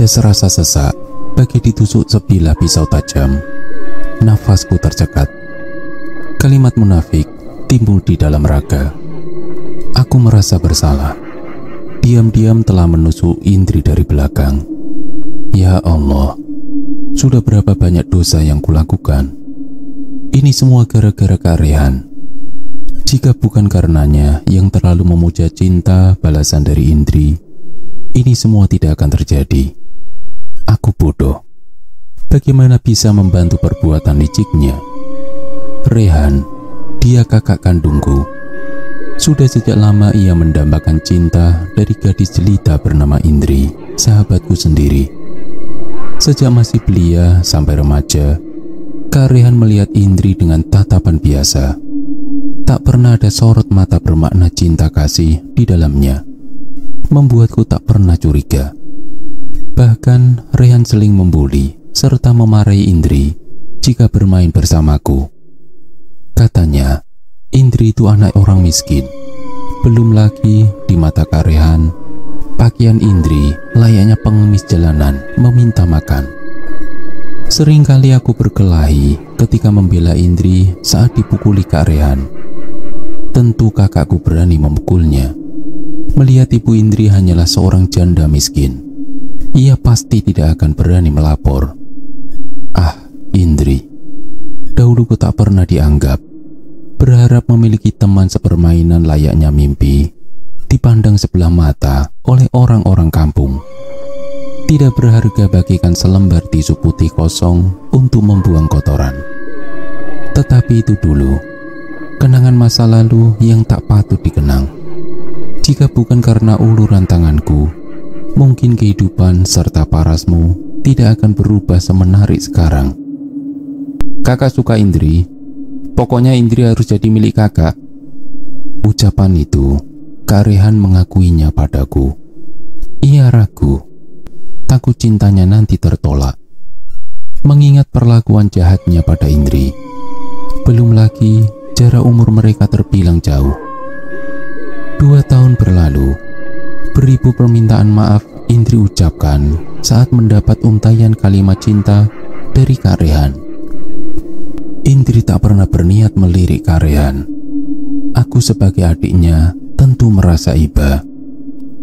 serasa sesak, bagi ditusuk sebilah pisau tajam. Nafasku tercekat. Kalimat munafik timbul di dalam raga. Aku merasa bersalah. Diam-diam telah menusuk Indri dari belakang. Ya Allah, sudah berapa banyak dosa yang kulakukan. Ini semua gara-gara Kak Rehan. Jika bukan karenanya yang terlalu memuja cinta balasan dari Indri, ini semua tidak akan terjadi. Aku bodoh. Bagaimana bisa membantu perbuatan liciknya? Rehan, dia kakak kandungku. Sudah sejak lama ia mendambakan cinta dari gadis jelita bernama Indri, sahabatku sendiri. Sejak masih belia sampai remaja, Kak Rehan melihat Indri dengan tatapan biasa. Tak pernah ada sorot mata bermakna cinta kasih di dalamnya. Membuatku tak pernah curiga. Bahkan Rehan seling membuli serta memarahi Indri jika bermain bersamaku. Katanya, Indri itu anak orang miskin. Belum lagi di mata Kak Rehan, pakaian Indri layaknya pengemis jalanan meminta makan. Seringkali aku berkelahi ketika membela Indri saat dipukuli Kak Rehan. Tentu kakakku berani memukulnya. Melihat ibu Indri hanyalah seorang janda miskin, ia pasti tidak akan berani melapor. Ah, Indri. Dahulu ku tak pernah dianggap. Berharap memiliki teman sepermainan layaknya mimpi, dipandang sebelah mata oleh orang-orang kampung. Tidak berharga bagikan selembar tisu putih kosong untuk membuang kotoran. Tetapi itu dulu, kenangan masa lalu yang tak patut dikenang. Jika bukan karena uluran tanganku, mungkin kehidupan serta parasmu tidak akan berubah semenarik sekarang. Kakak suka Indri. Pokoknya Indri harus jadi milik kakak. Ucapan itu, Kak Rehan mengakuinya padaku. Ia ragu, takut cintanya nanti tertolak. Mengingat perlakuan jahatnya pada Indri. Belum lagi jarak umur mereka terbilang jauh. 2 tahun berlalu, beribu permintaan maaf Indri ucapkan saat mendapat untayan kalimat cinta dari Kak Rehan. Indri tak pernah berniat melirik Kak Rehan. Aku sebagai adiknya tentu merasa iba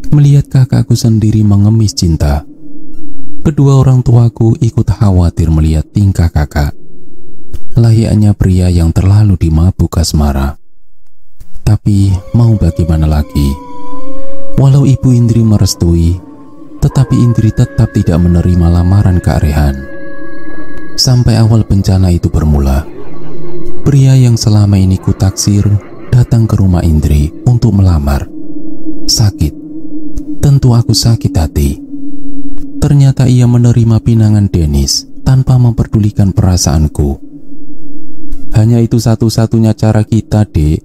melihat kakakku sendiri mengemis cinta. Kedua orang tuaku ikut khawatir melihat tingkah kakak, layaknya pria yang terlalu dimabuk asmara. Tapi mau bagaimana lagi? Walau ibu Indri merestui, tetapi Indri tetap tidak menerima lamaran Kak Rehan. Sampai awal bencana itu bermula, pria yang selama ini kutaksir datang ke rumah Indri untuk melamar. Sakit. Tentu aku sakit hati. Ternyata ia menerima pinangan Dennis tanpa memperdulikan perasaanku. Hanya itu satu-satunya cara kita, Dek,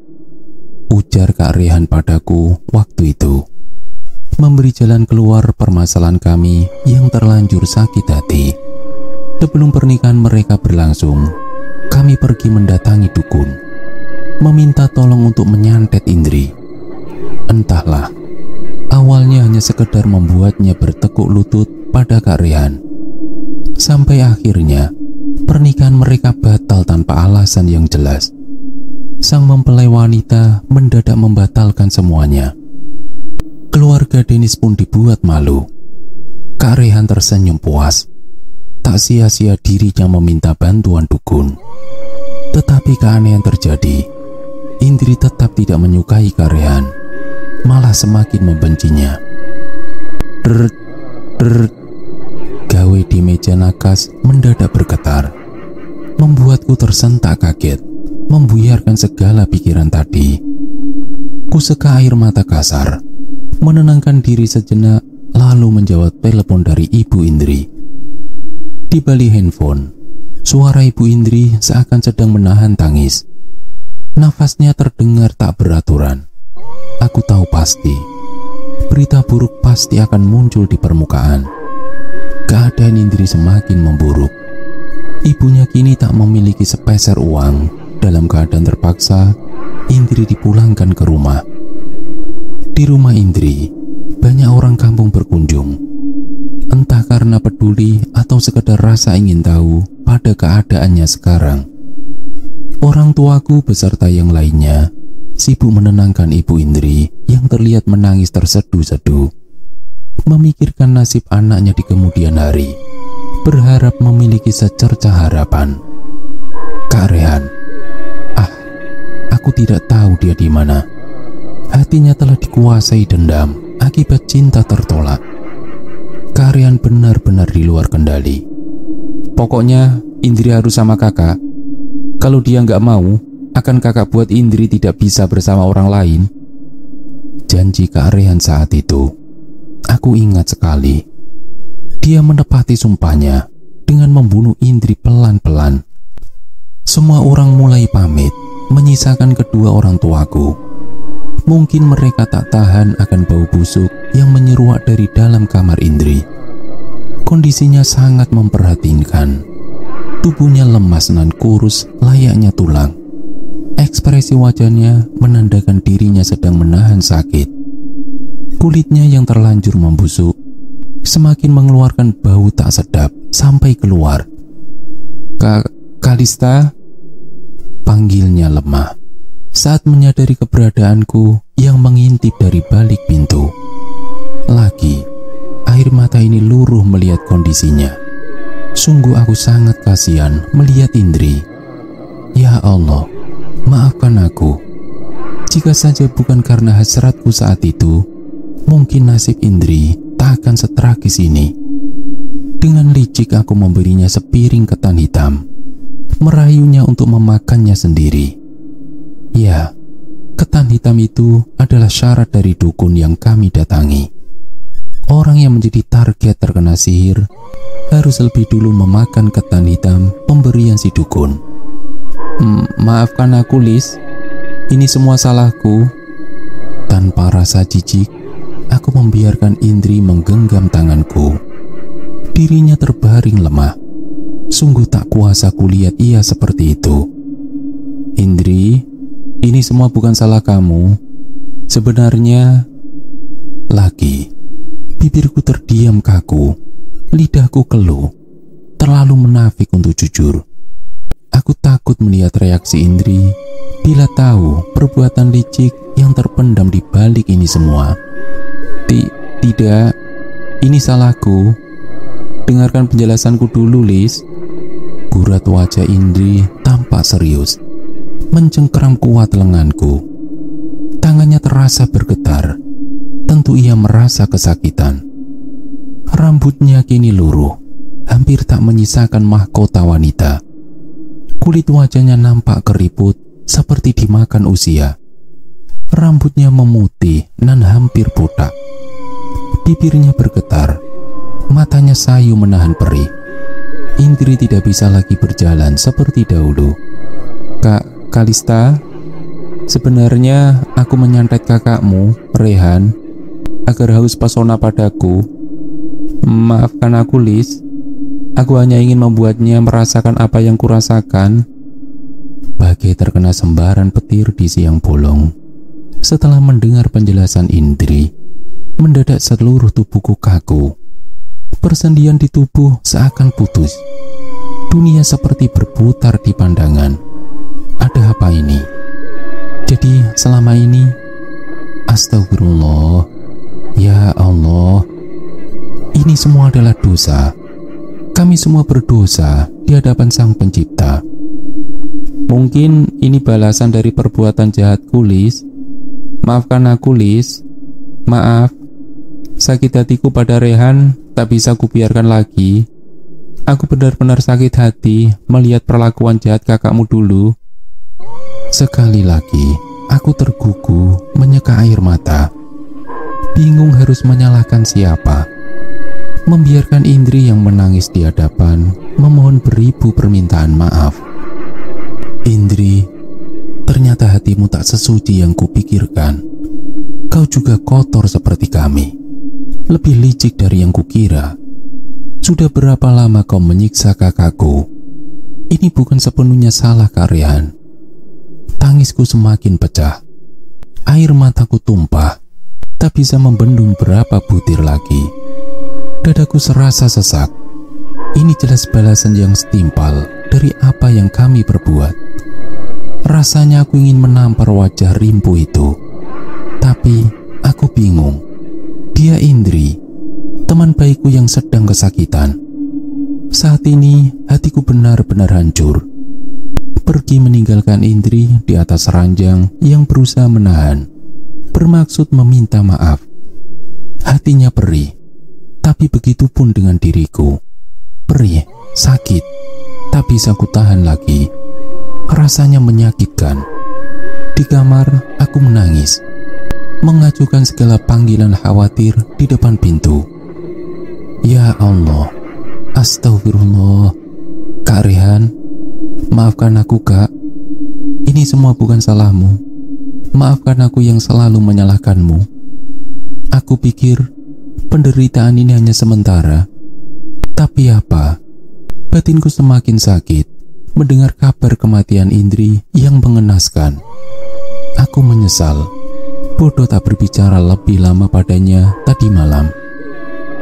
ujar Kak Rehan padaku waktu itu. Memberi jalan keluar permasalahan kami yang terlanjur sakit hati. Sebelum pernikahan mereka berlangsung, kami pergi mendatangi dukun, meminta tolong untuk menyantet Indri. Entahlah, awalnya hanya sekedar membuatnya bertekuk lutut pada Kak Rehan. Sampai akhirnya, pernikahan mereka batal tanpa alasan yang jelas. Sang mempelai wanita mendadak membatalkan semuanya. Keluarga Dennis pun dibuat malu. Kak Rehan tersenyum puas. Tak sia-sia dirinya meminta bantuan dukun. Tetapi keanehan terjadi. Indri tetap tidak menyukai Kak Rehan, malah semakin membencinya. Gawe di meja nakas mendadak bergetar, membuatku tersentak kaget, membuyarkan segala pikiran tadi. Kuseka air mata kasar, menenangkan diri sejenak, lalu menjawab telepon dari ibu Indri. Di balik handphone, suara ibu Indri seakan sedang menahan tangis. Nafasnya terdengar tak beraturan. Aku tahu pasti, berita buruk pasti akan muncul di permukaan. Keadaan Indri semakin memburuk. Ibunya kini tak memiliki sepeser uang. Dalam keadaan terpaksa, Indri dipulangkan ke rumah. Di rumah Indri, banyak orang kampung berkunjung. Entah karena peduli atau sekedar rasa ingin tahu pada keadaannya sekarang, orang tuaku beserta yang lainnya sibuk menenangkan Ibu Indri yang terlihat menangis terseduh-seduh, memikirkan nasib anaknya di kemudian hari, berharap memiliki secerca harapan. Kak Rehan, aku tidak tahu dia di mana. Hatinya telah dikuasai dendam akibat cinta tertolak. Kak Rehan benar-benar di luar kendali. Pokoknya Indri harus sama kakak. Kalau dia nggak mau, akan kakak buat Indri tidak bisa bersama orang lain. Janji Kak Rehan saat itu, aku ingat sekali. Dia menepati sumpahnya dengan membunuh Indri pelan-pelan. Semua orang mulai pamit, menyisakan kedua orang tuaku. Mungkin mereka tak tahan akan bau busuk yang menyeruak dari dalam kamar Indri. Kondisinya sangat memprihatinkan. Tubuhnya lemas dan kurus layaknya tulang. Ekspresi wajahnya menandakan dirinya sedang menahan sakit. Kulitnya yang terlanjur membusuk semakin mengeluarkan bau tak sedap sampai keluar. Kalista, panggilnya lemah saat menyadari keberadaanku yang mengintip dari balik pintu. Lagi, air mata ini luruh melihat kondisinya. Sungguh aku sangat kasihan melihat Indri. Ya Allah, maafkan aku. Jika saja bukan karena hasratku saat itu, mungkin nasib Indri tak akan setragis ini. Dengan licik aku memberinya sepiring ketan hitam, merayunya untuk memakannya sendiri. Ya, ketan hitam itu adalah syarat dari dukun yang kami datangi. Orang yang menjadi target terkena sihir harus lebih dulu memakan ketan hitam pemberian si dukun. Maafkan aku, Lis. Ini semua salahku. Tanpa rasa jijik, aku membiarkan Indri menggenggam tanganku. Dirinya terbaring lemah. Sungguh tak kuasa kulihat ia seperti itu. Indri, ini semua bukan salah kamu. Sebenarnya, lagi, bibirku terdiam kaku, lidahku keluh, terlalu menafik untuk jujur. Aku takut melihat reaksi Indri bila tahu perbuatan licik yang terpendam di balik ini semua. Tidak, ini salahku. Dengarkan penjelasanku dulu, Lis. Gurat wajah Indri tampak serius, mencengkeram kuat lenganku. Tangannya terasa bergetar. Tentu ia merasa kesakitan. Rambutnya kini luruh, hampir tak menyisakan mahkota wanita. Kulit wajahnya nampak keriput seperti dimakan usia. Rambutnya memutih dan hampir botak. Bibirnya bergetar, matanya sayu menahan perih. Indri tidak bisa lagi berjalan seperti dahulu. Kalista, sebenarnya aku menyantet kakakmu, Rehan, agar haus pesona padaku. Maafkan aku, Lis. Aku hanya ingin membuatnya merasakan apa yang kurasakan. Bagai terkena sembaran petir di siang bolong. Setelah mendengar penjelasan Indri, mendadak seluruh tubuhku kaku. Persendian di tubuh seakan putus. Dunia seperti berputar di pandangan. Ada apa ini? Jadi selama ini, astagfirullah, ya Allah, ini semua adalah dosa. Kami semua berdosa di hadapan Sang Pencipta. Mungkin ini balasan dari perbuatan jahatku, Lis. Maafkan aku, Lis. Maaf, sakit hatiku pada Rehan tak bisa kubiarkan lagi. Aku benar-benar sakit hati melihat perlakuan jahat kakakmu dulu. Sekali lagi, aku tergugu menyeka air mata. Bingung harus menyalahkan siapa. Membiarkan Indri yang menangis di hadapan memohon beribu permintaan maaf. Indri, ternyata hatimu tak sesuci yang kupikirkan. Kau juga kotor seperti kami. Lebih licik dari yang kukira. Sudah berapa lama kau menyiksa kakakku? Ini bukan sepenuhnya salah Kak Rehan. Tangisku semakin pecah. Air mataku tumpah, tak bisa membendung berapa butir lagi. Dadaku serasa sesak. Ini jelas balasan yang setimpal dari apa yang kami perbuat. Rasanya aku ingin menampar wajah rimpu itu. Tapi aku bingung. Dia Indri, teman baikku yang sedang kesakitan. Saat ini hatiku benar-benar hancur. Pergi meninggalkan Indri di atas ranjang yang berusaha menahan, bermaksud meminta maaf. Hatinya perih, tapi begitu pun dengan diriku. Perih, sakit, tak bisa kutahan lagi. Rasanya menyakitkan. Di kamar aku menangis, mengajukan segala panggilan khawatir di depan pintu. Ya Allah, astagfirullah. Kak Rehan, maafkan aku Kak. Ini semua bukan salahmu. Maafkan aku yang selalu menyalahkanmu. Aku pikir penderitaan ini hanya sementara. Tapi apa? Batinku semakin sakit mendengar kabar kematian Indri yang mengenaskan. Aku menyesal. Bodoh tak berbicara lebih lama padanya tadi malam.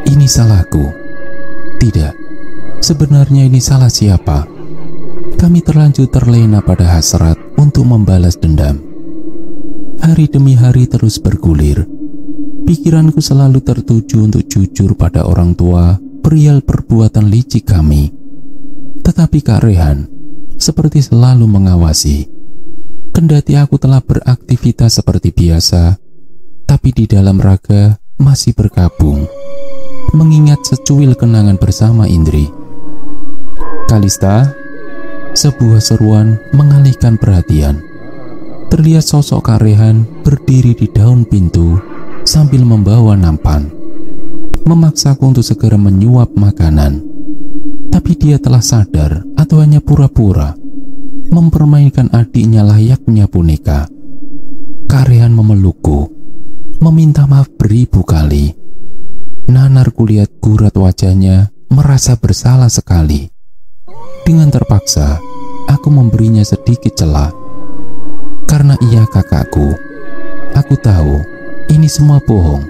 Ini salahku. Tidak. Sebenarnya ini salah siapa? Kami terlanjur terlena pada hasrat untuk membalas dendam. Hari demi hari terus bergulir. Pikiranku selalu tertuju untuk jujur pada orang tua perihal perbuatan licik kami. Tetapi Kak Rehan seperti selalu mengawasi. Kendati aku telah beraktivitas seperti biasa, tapi di dalam raga masih berkabung, mengingat secuil kenangan bersama Indri. Kalista, sebuah seruan mengalihkan perhatian. Terlihat sosok Kak Rehan berdiri di daun pintu sambil membawa nampan, memaksaku untuk segera menyuap makanan. Tapi dia telah sadar atau hanya pura-pura mempermainkan adiknya layaknya boneka. Kak Rehan memelukku, meminta maaf beribu kali. Nanar kulihat gurat wajahnya, merasa bersalah sekali. Dengan terpaksa, aku memberinya sedikit celah. Karena ia kakakku, aku tahu ini semua bohong.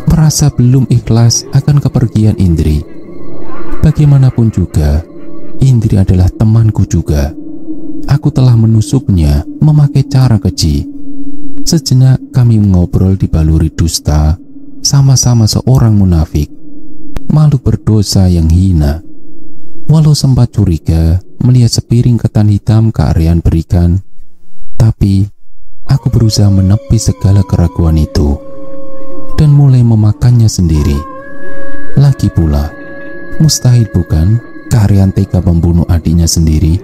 Merasa belum ikhlas akan kepergian Indri. Bagaimanapun juga, Indri adalah temanku juga. Aku telah menusuknya memakai cara keji. Sejenak kami ngobrol dibaluri dusta, sama-sama seorang munafik, makhluk berdosa yang hina. Walau sempat curiga melihat sepiring ketan hitam Kak Rehan berikan, tapi aku berusaha menepi segala keraguan itu dan mulai memakannya sendiri. Lagi pula, mustahil bukan Kak Rehan tega membunuh adiknya sendiri